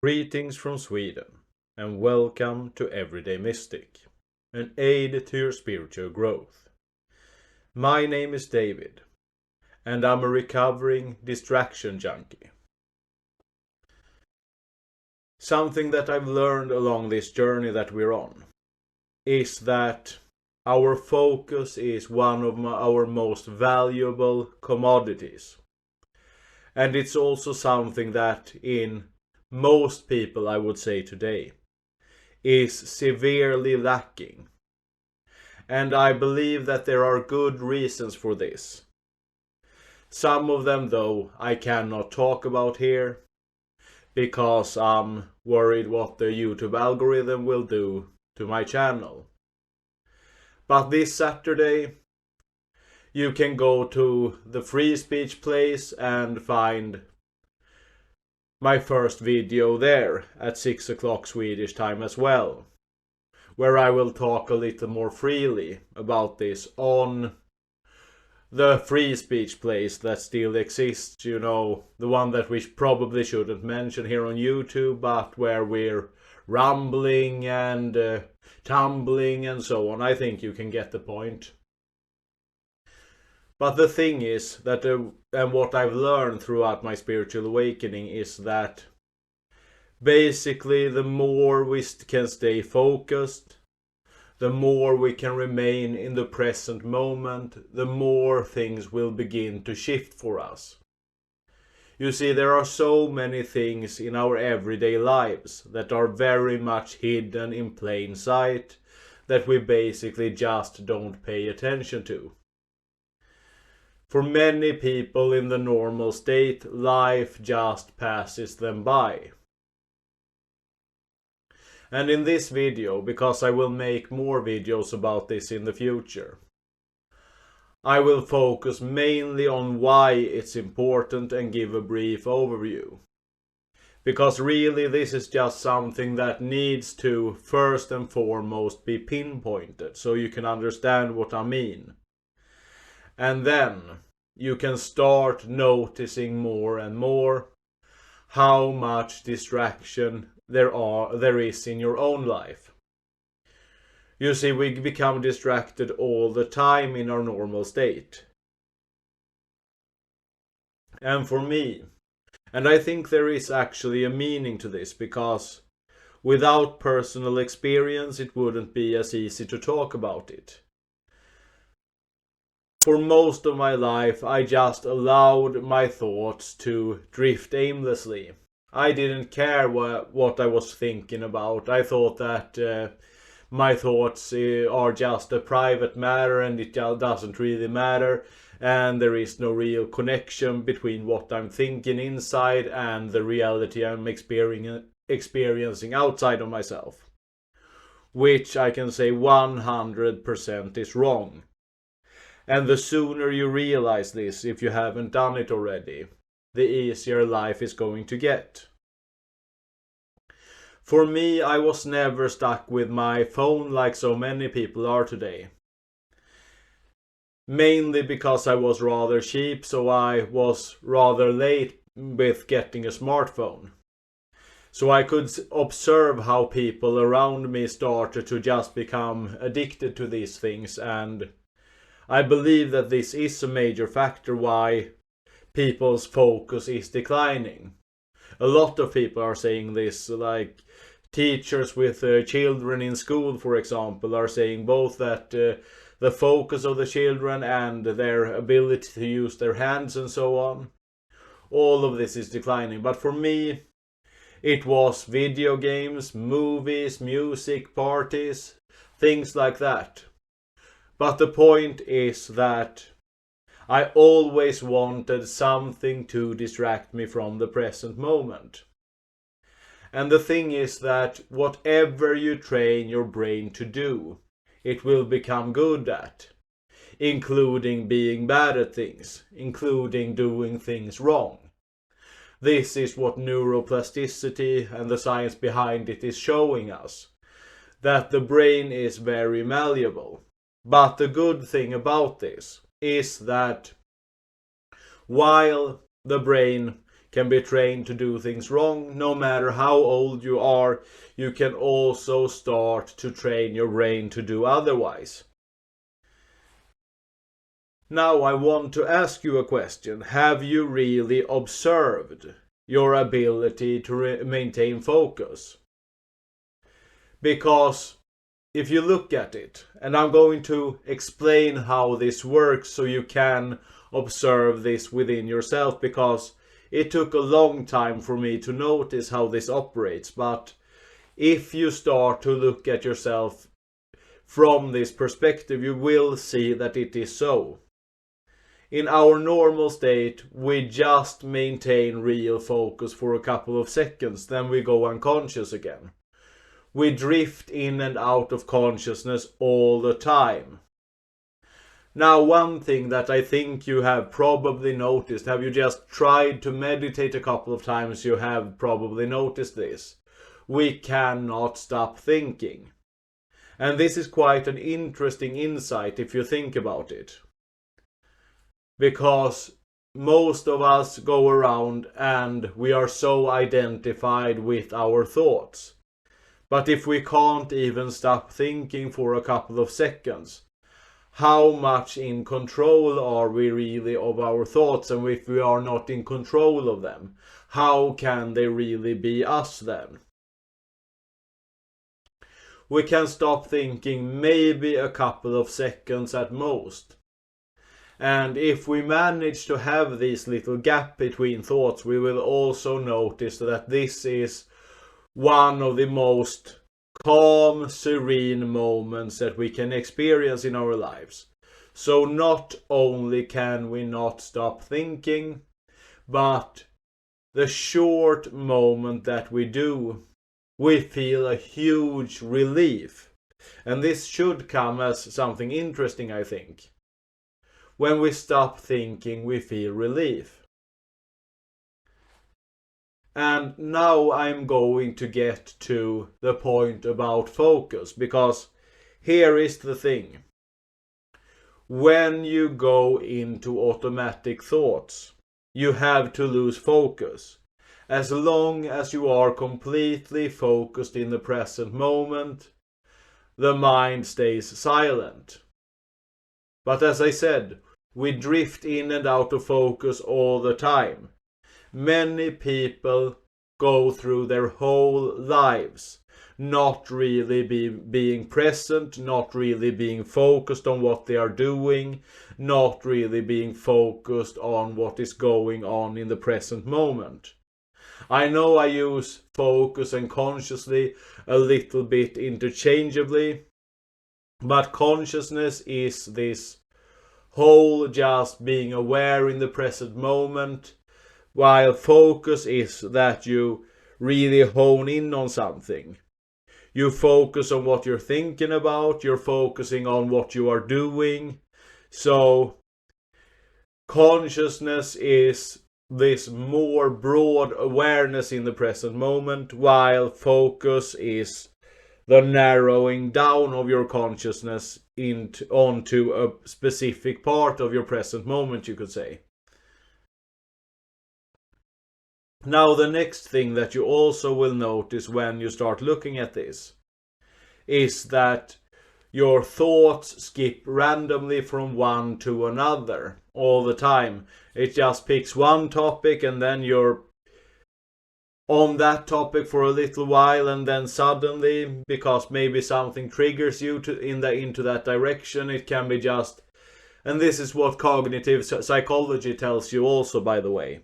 Greetings from Sweden, and welcome to Everyday Mystic, an aid to your spiritual growth. My name is David, and I'm a recovering distraction junkie. Something that I've learned along this journey that we're on is that our focus is one of our most valuable commodities. And it's also something that in most people, I would say today, is severely lacking. And I believe that there are good reasons for this. Some of them, though, I cannot talk about here because I'm worried what the YouTube algorithm will do to my channel. But this Saturday, you can go to the free speech place and find my first video there at 6 o'clock Swedish time as well, where I will talk a little more freely about this on the free speech place that still exists, you know, the one that we probably shouldn't mention here on YouTube, but where we're rumbling and tumbling and so on. I think you can get the point. But the thing is that, and what I've learned throughout my spiritual awakening is that basically the more we can stay focused, the more we can remain in the present moment, the more things will begin to shift for us. You see, there are so many things in our everyday lives that are very much hidden in plain sight that we basically just don't pay attention to. For many people in the normal state, life just passes them by. And in this video, because I will make more videos about this in the future, I will focus mainly on why it's important and give a brief overview. Because really this is just something that needs to first and foremost be pinpointed so you can understand what I mean. And then you can start noticing more and more how much distraction there is in your own life. You see, we become distracted all the time in our normal state. And for me, and I think there is actually a meaning to this, because without personal experience it wouldn't be as easy to talk about it. For most of my life I just allowed my thoughts to drift aimlessly. I didn't care what I was thinking about. I thought that my thoughts are just a private matter and it doesn't really matter. And there is no real connection between what I'm thinking inside and the reality I'm experiencing outside of myself. Which I can say 100% is wrong. And the sooner you realize this, if you haven't done it already, the easier life is going to get. For me, I was never stuck with my phone like so many people are today. Mainly because I was rather cheap, so I was rather late with getting a smartphone. So I could observe how people around me started to just become addicted to these things, and I believe that this is a major factor why people's focus is declining. A lot of people are saying this, like teachers with children in school, for example, are saying both that the focus of the children and their ability to use their hands and so on, all of this is declining. But for me, it was video games, movies, music, parties, things like that. But the point is that I always wanted something to distract me from the present moment. And the thing is that whatever you train your brain to do, it will become good at. Including being bad at things, including doing things wrong. This is what neuroplasticity and the science behind it is showing us. That the brain is very malleable. But the good thing about this is that while the brain can be trained to do things wrong. No matter how old you are, you can also start to train your brain to do otherwise. Now I want to ask you a question. Have you really observed your ability to maintain focus? Because if you look at it, and I'm going to explain how this works so you can observe this within yourself, because it took a long time for me to notice how this operates. But if you start to look at yourself from this perspective, you will see that it is so. In our normal state, we just maintain real focus for a couple of seconds, then we go unconscious again. We drift in and out of consciousness all the time. Now, one thing that I think you have probably noticed, have you just tried to meditate a couple of times, you have probably noticed this. We cannot stop thinking. And this is quite an interesting insight if you think about it. Because most of us go around and we are so identified with our thoughts. But if we can't even stop thinking for a couple of seconds, how much in control are we really of our thoughts? And if we are not in control of them, how can they really be us then? We can stop thinking maybe a couple of seconds at most. And if we manage to have this little gap between thoughts, we will also notice that this is one of the most calm, serene moments that we can experience in our lives. So not only can we not stop thinking, but the short moment that we do, we feel a huge relief. And this should come as something interesting, I think. When we stop thinking, we feel relief. And now I'm going to get to the point about focus, because here is the thing. When you go into automatic thoughts, you have to lose focus. As long as you are completely focused in the present moment, the mind stays silent. But as I said, we drift in and out of focus all the time. Many people go through their whole lives not really being present, not really being focused on what they are doing, not really being focused on what is going on in the present moment. I know I use focus and consciously a little bit interchangeably, but consciousness is this whole just being aware in the present moment, while focus is that you really hone in on something. You focus on what you're thinking about, you're focusing on what you are doing. So consciousness is this more broad awareness in the present moment, while focus is the narrowing down of your consciousness onto a specific part of your present moment, you could say. Now, the next thing that you also will notice when you start looking at this is that your thoughts skip randomly from one to another all the time. It just picks one topic and then you're on that topic for a little while, and then suddenly, because maybe something triggers you into that direction, it can be just, and this is what cognitive psychology tells you also, by the way,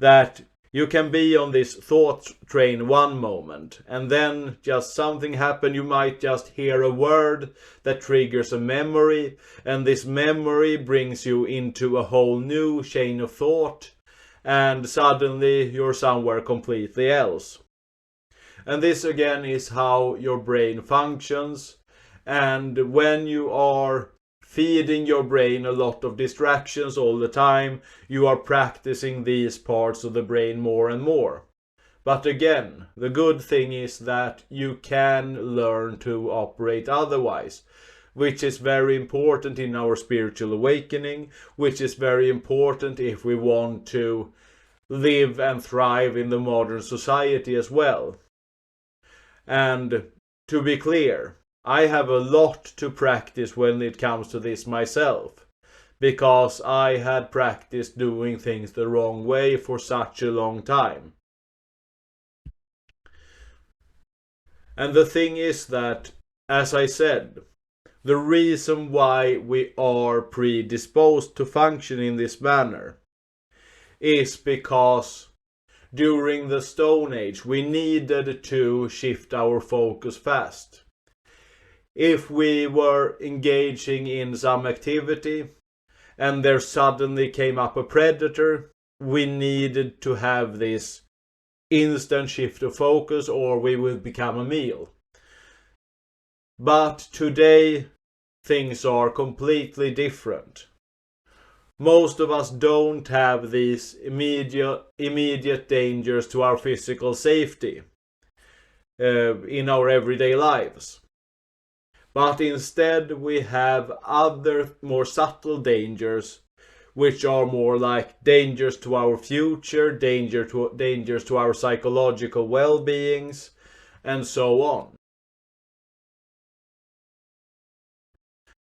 that you can be on this thought train one moment, and then just something happen. You might just hear a word that triggers a memory, and this memory brings you into a whole new chain of thought, and suddenly you're somewhere completely else. And this again is how your brain functions. And when you are feeding your brain a lot of distractions all the time, you are practicing these parts of the brain more and more. But again, the good thing is that you can learn to operate otherwise, which is very important in our spiritual awakening, which is very important if we want to live and thrive in the modern society as well. And to be clear, I have a lot to practice when it comes to this myself, because I had practiced doing things the wrong way for such a long time. And the thing is that, as I said, the reason why we are predisposed to function in this manner is because during the Stone Age we needed to shift our focus fast. If we were engaging in some activity and there suddenly came up a predator, we needed to have this instant shift of focus or we would become a meal. But today things are completely different. Most of us don't have these immediate dangers to our physical safety in our everyday lives. But instead we have other more subtle dangers, which are more like dangers to our future, dangers to our psychological well-beings, and so on.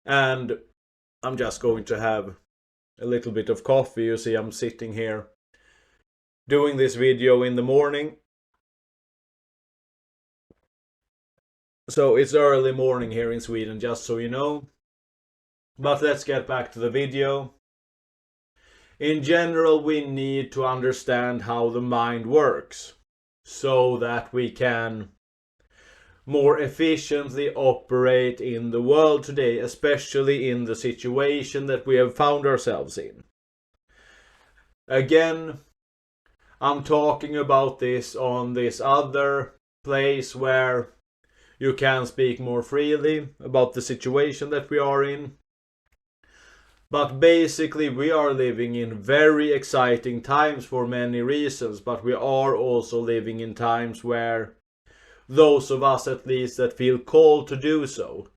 And I'm just going to have a little bit of coffee. You see, I'm sitting here doing this video in the morning. So it's early morning here in Sweden, just so you know. But let's get back to the video. In general, we need to understand how the mind works so that we can more efficiently operate in the world today, especially in the situation that we have found ourselves in. Again, I'm talking about this on this other place where you can speak more freely about the situation that we are in. But basically we are living in very exciting times for many reasons, but we are also living in times where those of us at least that feel called to do so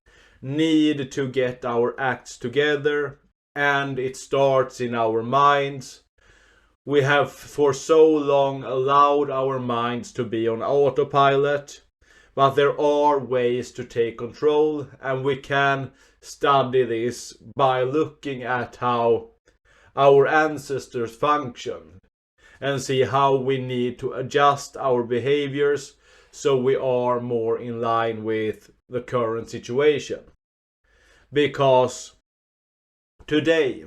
need to get our acts together, and it starts in our minds. We have for so long allowed our minds to be on autopilot, but there are ways to take control, and we can study this by looking at how our ancestors functioned and see how we need to adjust our behaviors so we are more in line with the current situation. Because today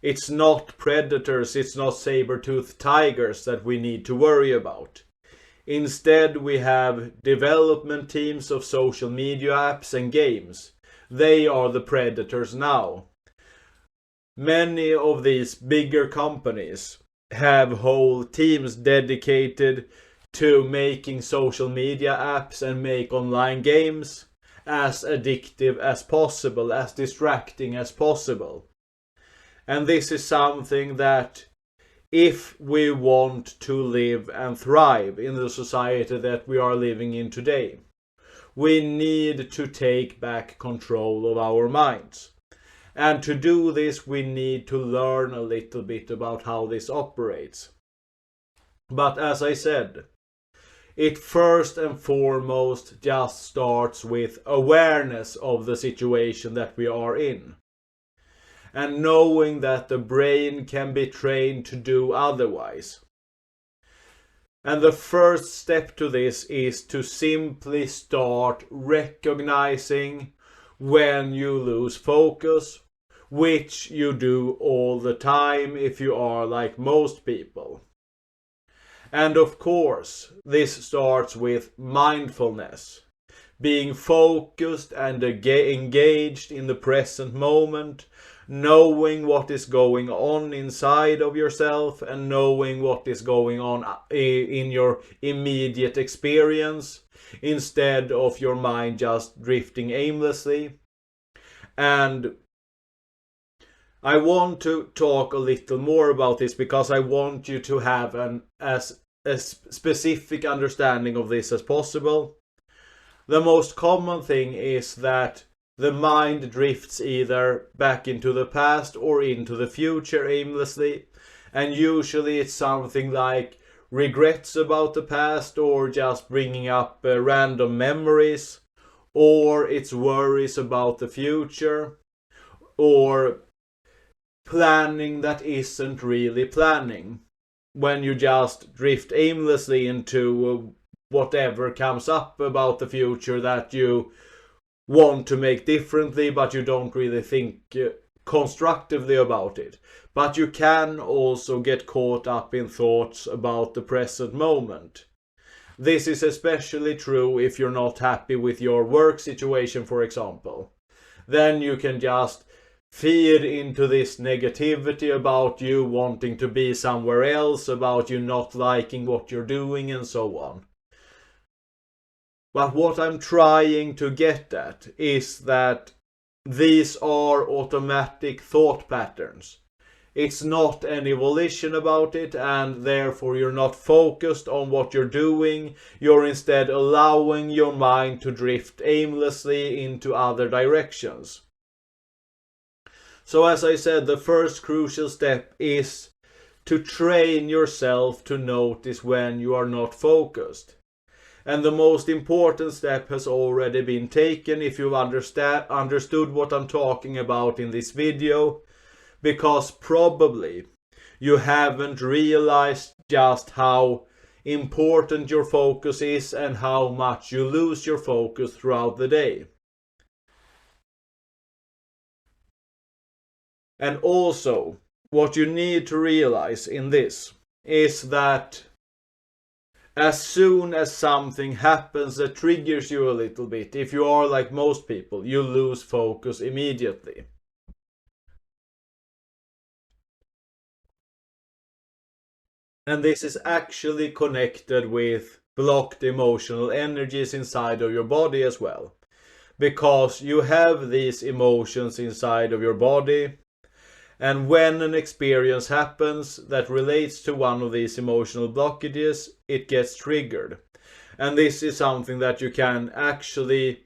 it's not predators, it's not saber-toothed tigers that we need to worry about. Instead, we have development teams of social media apps and games. They are the predators now. Many of these bigger companies have whole teams dedicated to making social media apps and make online games as addictive as possible, as distracting as possible. And this is something that, if we want to live and thrive in the society that we are living in today, we need to take back control of our minds. And to do this, we need to learn a little bit about how this operates. But as I said, it first and foremost just starts with awareness of the situation that we are in. And knowing that the brain can be trained to do otherwise. And the first step to this is to simply start recognizing when you lose focus, which you do all the time if you are like most people. And of course, this starts with mindfulness. Being focused and engaged in the present moment, knowing what is going on inside of yourself and knowing what is going on in your immediate experience, instead of your mind just drifting aimlessly. And I want to talk a little more about this because I want you to have as specific understanding of this as possible. The most common thing is that the mind drifts either back into the past or into the future aimlessly, And usually it's something like regrets about the past, or just bringing up random memories, or it's worries about the future, or planning that isn't really planning, when you just drift aimlessly into whatever comes up about the future that you want to make differently, but you don't really think constructively about it. But you can also get caught up in thoughts about the present moment. This is especially true if you're not happy with your work situation, for example. Then you can just feed into this negativity about you wanting to be somewhere else, about you not liking what you're doing, and so on. But what I'm trying to get at is that these are automatic thought patterns. It's not any volition about it, and therefore you're not focused on what you're doing. You're instead allowing your mind to drift aimlessly into other directions. So as I said, the first crucial step is to train yourself to notice when you are not focused. And the most important step has already been taken if you've understood what I'm talking about in this video, because probably you haven't realized just how important your focus is and how much you lose your focus throughout the day. And also, what you need to realize in this is that as soon as something happens that triggers you a little bit, if you are like most people, you lose focus immediately. And this is actually connected with blocked emotional energies inside of your body as well. Because you have these emotions inside of your body, and when an experience happens that relates to one of these emotional blockages, it gets triggered. And this is something that you can actually,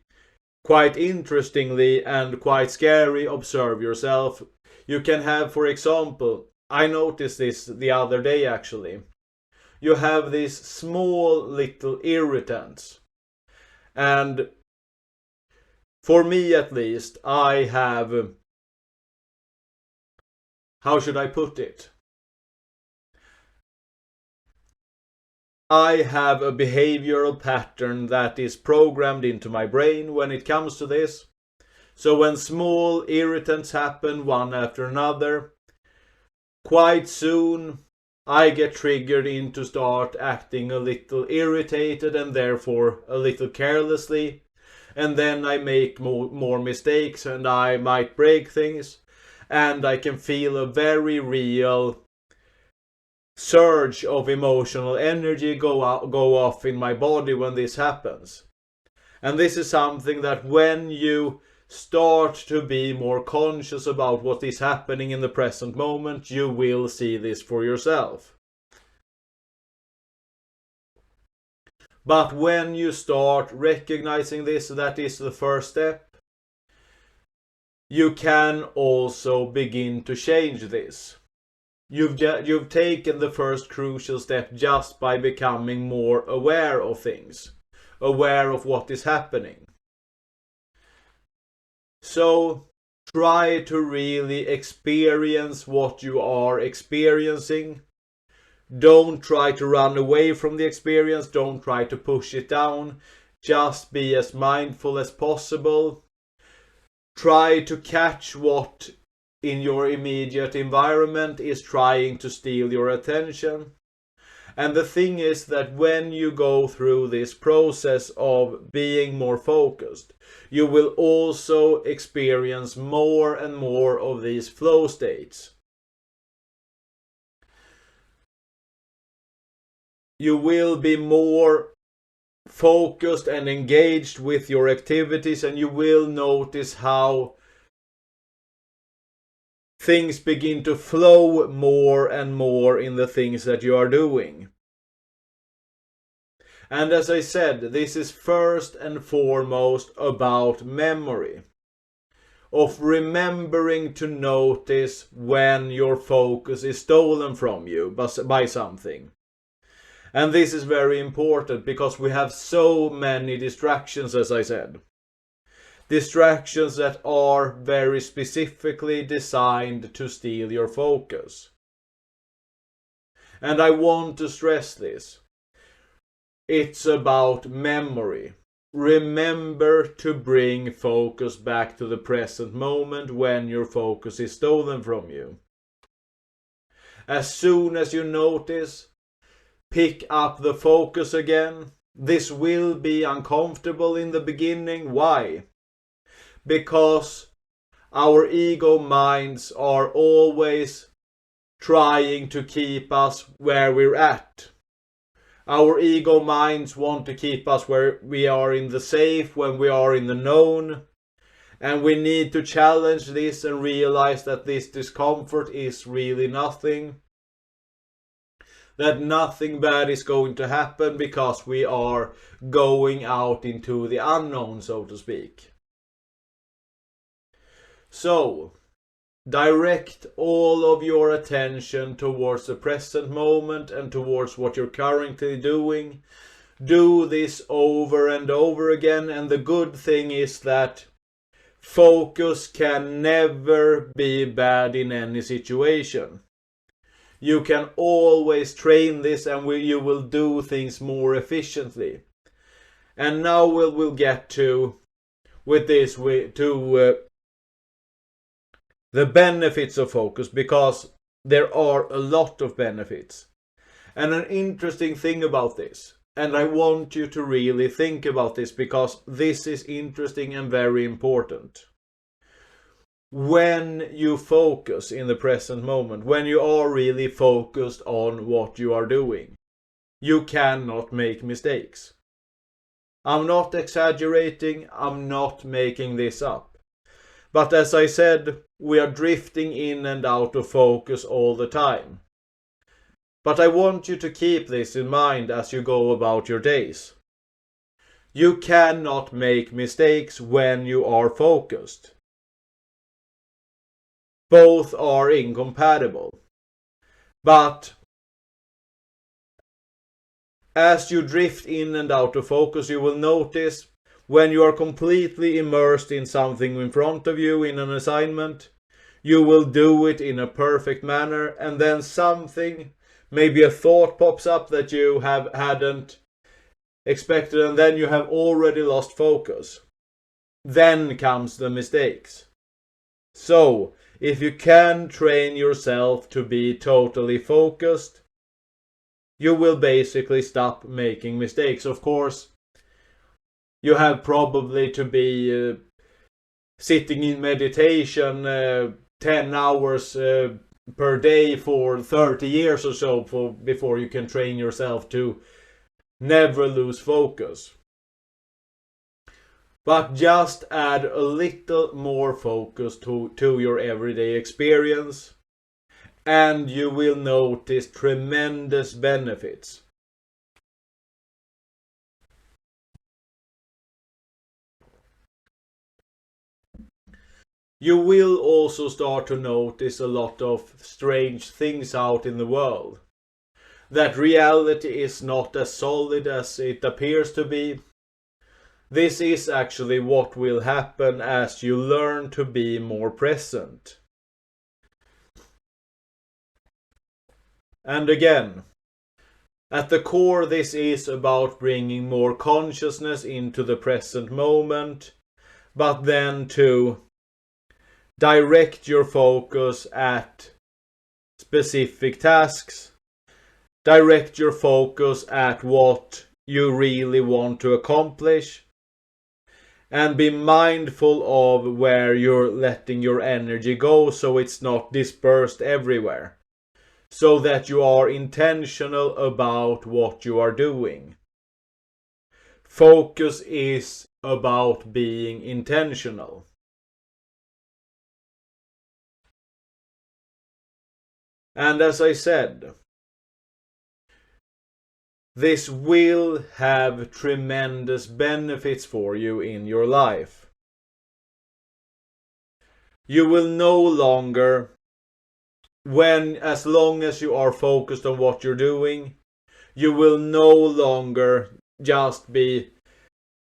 quite interestingly and quite scary, observe yourself. You can have, for example, I noticed this the other day actually. You have these small little irritants. And for me at least, I have, how should I put it? I have a behavioral pattern that is programmed into my brain when it comes to this. So when small irritants happen one after another, quite soon I get triggered into start acting a little irritated and therefore a little carelessly. And then I make more mistakes and I might break things. And I can feel a very real surge of emotional energy go off in my body when this happens. And this is something that when you start to be more conscious about what is happening in the present moment, you will see this for yourself. But when you start recognizing this, that is the first step. You can also begin to change this. You've taken the first crucial step just by becoming more aware of things, aware of what is happening. So try to really experience what you are experiencing. Don't try to run away from the experience, don't try to push it down. Just be as mindful as possible. Try to catch what in your immediate environment is trying to steal your attention. And the thing is that when you go through this process of being more focused, you will also experience more and more of these flow states. You will be more focused and engaged with your activities, and you will notice how things begin to flow more and more in the things that you are doing. And as I said, this is first and foremost about memory. of remembering to notice when your focus is stolen from you by something. And this is very important because we have so many distractions, as I said. Distractions that are very specifically designed to steal your focus. And I want to stress this. It's about memory. Remember to bring focus back to the present moment when your focus is stolen from you. As soon as you notice, pick up the focus again. This will be uncomfortable in the beginning. Why? Because our ego minds are always trying to keep us where we're at. Our ego minds want to keep us where we are in the safe, when we are in the known. And we need to challenge this and realize that this discomfort is really nothing. That nothing bad is going to happen because we are going out into the unknown, so to speak. So, direct all of your attention towards the present moment and towards what you're currently doing. Do this over and over again, and the good thing is that focus can never be bad in any situation. You can always train this and you will do things more efficiently. And now we'll get to the benefits of focus, because there are a lot of benefits. And an interesting thing about this, and I want you to really think about this because this is interesting and very important. When you focus in the present moment, when you are really focused on what you are doing, you cannot make mistakes. I'm not exaggerating, I'm not making this up. But as I said, we are drifting in and out of focus all the time. But I want you to keep this in mind as you go about your days. You cannot make mistakes when you are focused. Both are incompatible. But as you drift in and out of focus, you will notice when you are completely immersed in something in front of you in an assignment, you will do it in a perfect manner, and then something, maybe a thought pops up that you hadn't expected, and then you have already lost focus. Then comes the mistakes. So, if you can train yourself to be totally focused, you will basically stop making mistakes. Of course, you have probably to be sitting in meditation 10 hours per day for 30 years or so before you can train yourself to never lose focus. But just add a little more focus to your everyday experience, and you will notice tremendous benefits. You will also start to notice a lot of strange things out in the world. That reality is not as solid as it appears to be. This is actually what will happen as you learn to be more present. And again, at the core, this is about bringing more consciousness into the present moment, but then to direct your focus at specific tasks. Direct your focus at what you really want to accomplish. And be mindful of where you're letting your energy go so it's not dispersed everywhere. So that you are intentional about what you are doing. Focus is about being intentional. And as I said, this will have tremendous benefits for you in your life. You will no longer, as long as you are focused on what you're doing, you will no longer just be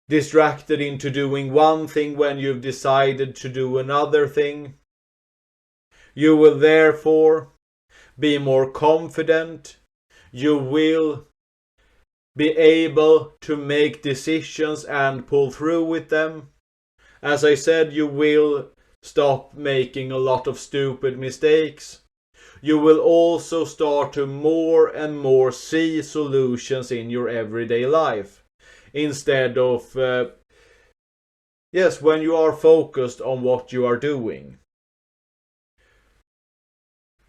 distracted into doing one thing when you've decided to do another thing. You will therefore be more confident. You will be able to make decisions and pull through with them. As I said, you will stop making a lot of stupid mistakes. You will also start to more and more see solutions in your everyday life. Instead of, when you are focused on what you are doing.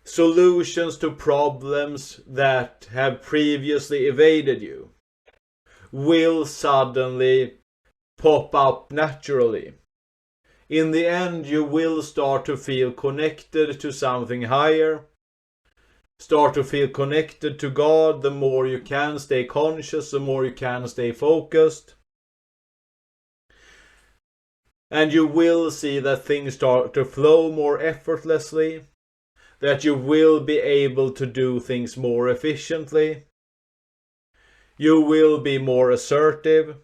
Solutions to problems that have previously evaded you will suddenly pop up naturally. In the end, you will start to feel connected to something higher. Start to feel connected to God. The more you can stay conscious, the more you can stay focused. And you will see that things start to flow more effortlessly. That you will be able to do things more efficiently. You will be more assertive.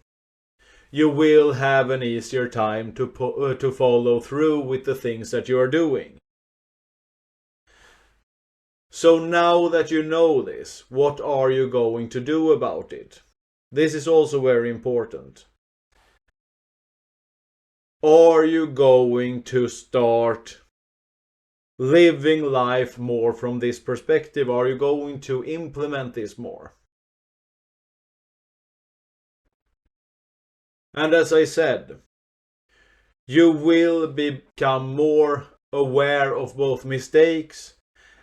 You will have an easier time to follow through with the things that you are doing. So now that you know this, what are you going to do about it? This is also very important. Are you going to start living life more from this perspective? Are you going to implement this more? And as I said, you will become more aware of both mistakes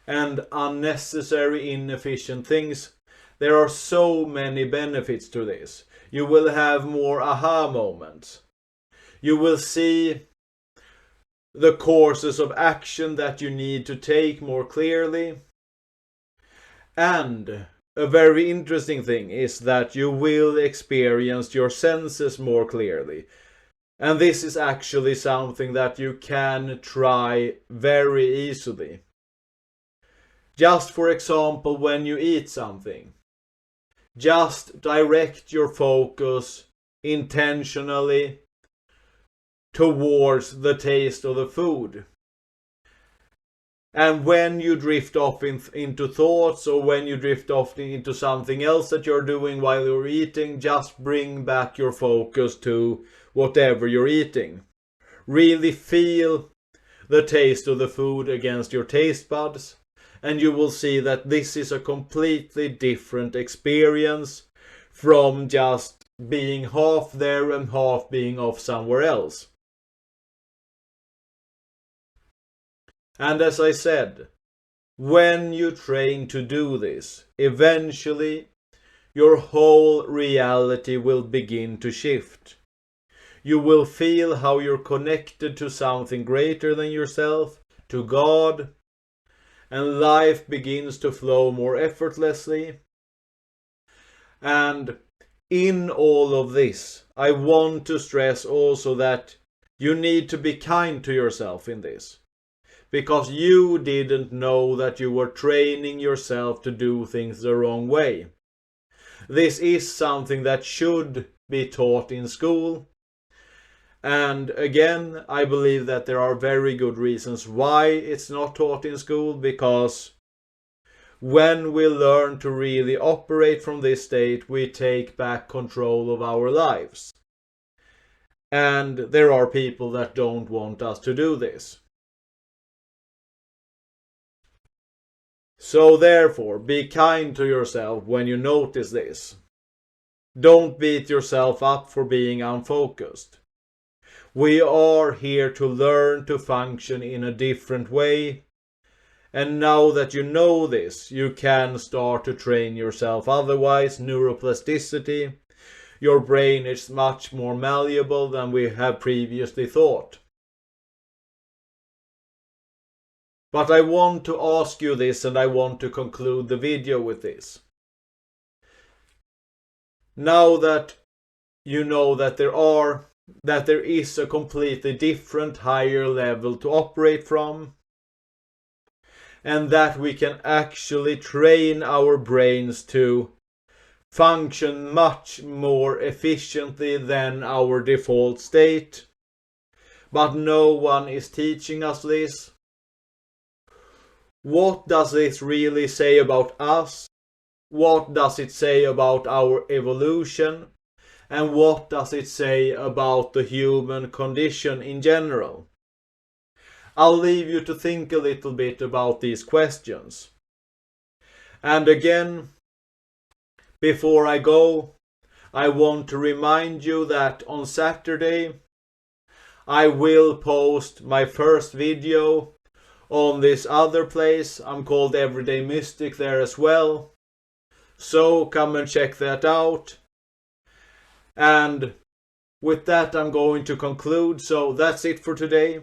and unnecessary inefficient things. There are so many benefits to this. You will have more aha moments. You will see the courses of action that you need to take more clearly. And a very interesting thing is that you will experience your senses more clearly. And this is actually something that you can try very easily. Just for example, when you eat something, just direct your focus intentionally towards the taste of the food. And when you drift off into thoughts, or when you drift off into something else that you're doing while you're eating, just bring back your focus to whatever you're eating. Really feel the taste of the food against your taste buds, and you will see that this is a completely different experience from just being half there and half being off somewhere else. And as I said, when you train to do this, eventually your whole reality will begin to shift. You will feel how you're connected to something greater than yourself, to God, and life begins to flow more effortlessly. And in all of this, I want to stress also that you need to be kind to yourself in this. Because you didn't know that you were training yourself to do things the wrong way. This is something that should be taught in school. And again, I believe that there are very good reasons why it's not taught in school, because when we learn to really operate from this state, we take back control of our lives. And there are people that don't want us to do this. So therefore, be kind to yourself when you notice this. Don't beat yourself up for being unfocused. We are here to learn to function in a different way. And now that you know this, you can start to train yourself. Otherwise, neuroplasticity, your brain is much more malleable than we have previously thought. But I want to ask you this, and I want to conclude the video with this. Now that you know that there are that there is a completely different higher level to operate from, and that we can actually train our brains to function much more efficiently than our default state. But no one is teaching us this. What does this really say about us? What does it say about our evolution? And what does it say about the human condition in general? I'll leave you to think a little bit about these questions. And again, before I go, I want to remind you that on Saturday I will post my first video on this other place. I'm called Everyday Mystic there as well. So come and check that out. And with that I'm going to conclude. So that's it for today.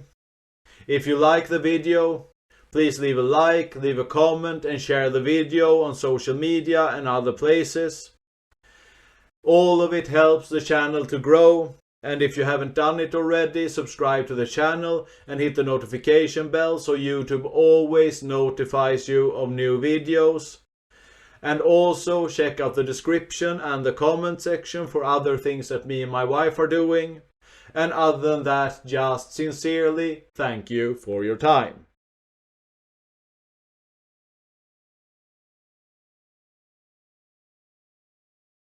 If you like the video, please leave a like, leave a comment and share the video on social media and other places. All of it helps the channel to grow. And if you haven't done it already, subscribe to the channel and hit the notification bell so YouTube always notifies you of new videos. And also check out the description and the comment section for other things that me and my wife are doing. And other than that, just sincerely thank you for your time.